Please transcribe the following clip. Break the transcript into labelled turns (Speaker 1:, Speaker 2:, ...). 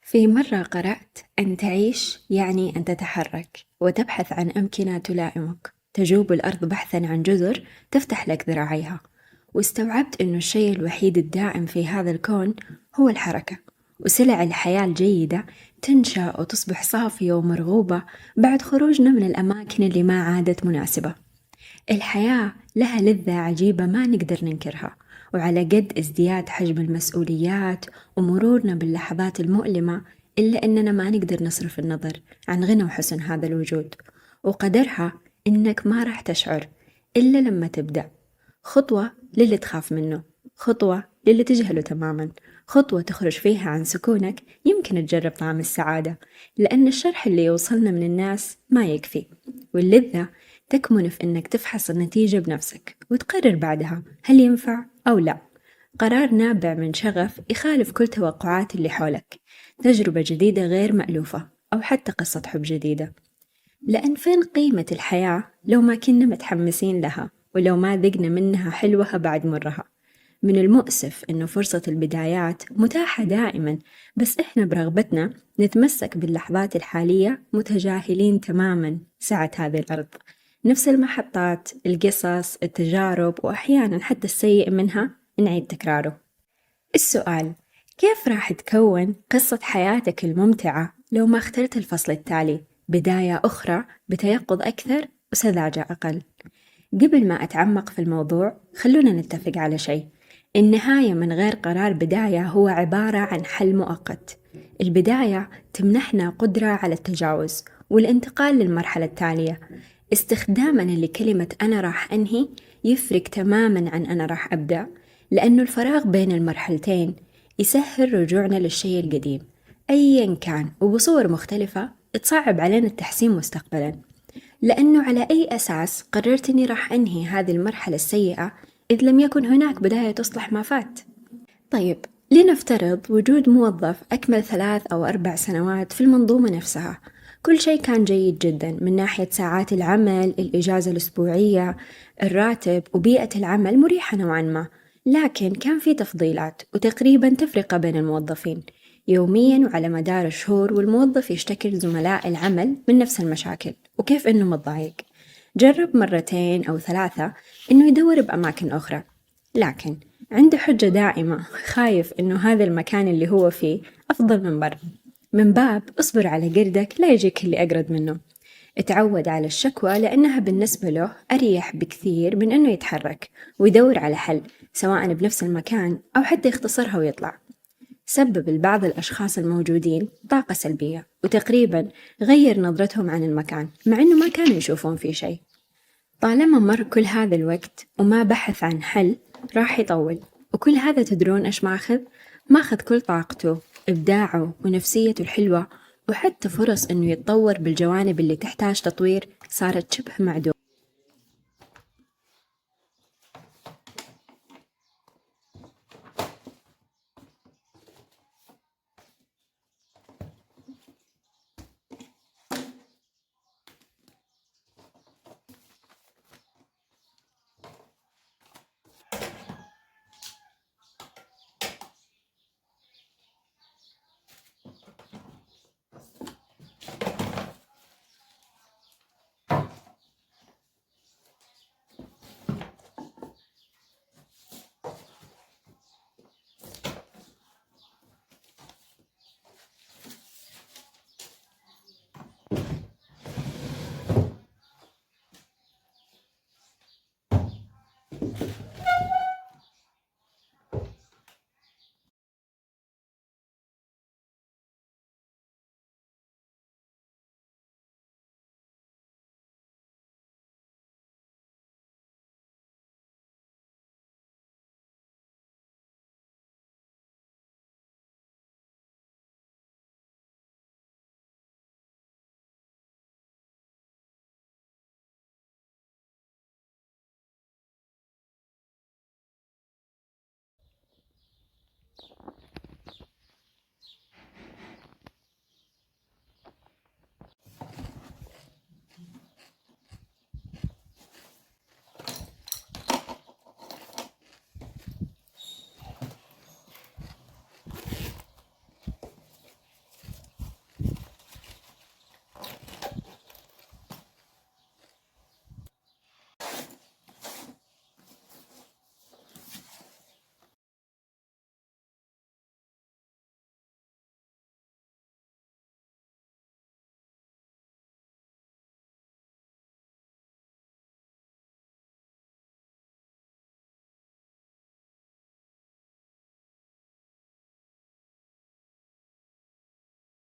Speaker 1: في مرة قرأت: أن تعيش يعني أن تتحرك وتبحث عن أمكنة تلائمك، تجوب الأرض بحثا عن جزر تفتح لك ذراعيها. واستوعبت أنه الشيء الوحيد الدائم في هذا الكون هو الحركة، وسلع الحياة الجيدة تنشأ وتصبح صافية ومرغوبة بعد خروجنا من الأماكن اللي ما عادت مناسبة. الحياة لها لذة عجيبة ما نقدر ننكرها، وعلى قد ازدياد حجم المسؤوليات ومرورنا باللحظات المؤلمة إلا أننا ما نقدر نصرف النظر عن غنى وحسن هذا الوجود، وقدرها إنك ما راح تشعر إلا لما تبدأ. خطوة للي تخاف منه، خطوة للي تجهله تماما، خطوة تخرج فيها عن سكونك يمكن تجرب طعم السعادة، لأن الشرح اللي يوصلنا من الناس ما يكفي، واللذة تكمن في إنك تفحص النتيجة بنفسك وتقرر بعدها هل ينفع أو لا. قرار نابع من شغف يخالف كل توقعات اللي حولك، تجربة جديدة غير مألوفة، أو حتى قصة حب جديدة. لأن فين قيمة الحياة لو ما كنا متحمسين لها، ولو ما ذقنا منها حلوها بعد مرها؟ من المؤسف إنه فرصة البدايات متاحة دائما، بس إحنا برغبتنا نتمسك باللحظات الحالية متجاهلين تماما سعة هذه الأرض. نفس المحطات، القصص، التجارب، وأحيانا حتى السيء منها نعيد تكراره. السؤال: كيف راح تكون قصة حياتك الممتعة لو ما اخترت الفصل التالي؟ بداية أخرى بتيقظ أكثر وسذاجة أقل. قبل ما أتعمق في الموضوع خلونا نتفق على شيء: النهاية من غير قرار بداية هو عبارة عن حل مؤقت. البداية تمنحنا قدرة على التجاوز والانتقال للمرحلة التالية. استخدامنا لكلمة أنا راح أنهي يفرق تماماً عن أنا راح أبدأ، لأنه الفراغ بين المرحلتين يسهل رجوعنا للشيء القديم أياً كان وبصور مختلفة تصعب علينا التحسين مستقبلاً. لأنه على أي أساس قررت أني راح أنهي هذه المرحلة السيئة إذ لم يكن هناك بداية تصلح ما فات؟ طيب، لنفترض وجود موظف أكمل 3 أو 4 سنوات في المنظومة نفسها، كل شيء كان جيد جدا من ناحية ساعات العمل، الإجازة الأسبوعية، الراتب، وبيئة العمل مريحة نوعا ما، لكن كان في تفضيلات وتقريبا تفرقة بين الموظفين يوميا وعلى مدار الشهور، والموظف يشتكي لزملاء العمل من نفس المشاكل وكيف إنه متضايق. جرب 2 أو 3 إنه يدور بأماكن أخرى، لكن عنده حجة دائمة، خايف إنه هذا المكان اللي هو فيه أفضل من برا. من باب اصبر على قردك لا يجيك اللي أقرد منه. اتعود على الشكوى لأنها بالنسبة له أريح بكثير من إنه يتحرك ويدور على حل سواء بنفس المكان أو حتى يختصرها ويطلع. سبب لبعض الأشخاص الموجودين طاقة سلبية وتقريبا غير نظرتهم عن المكان مع إنه ما كانوا يشوفون فيه شيء. طالما مر كل هذا الوقت وما بحث عن حل راح يطول، وكل هذا تدرون إيش ماخذ كل طاقته، إبداعه، ونفسيته الحلوة، وحتى فرص إنه يتطور بالجوانب اللي تحتاج تطوير صارت شبه معدومة.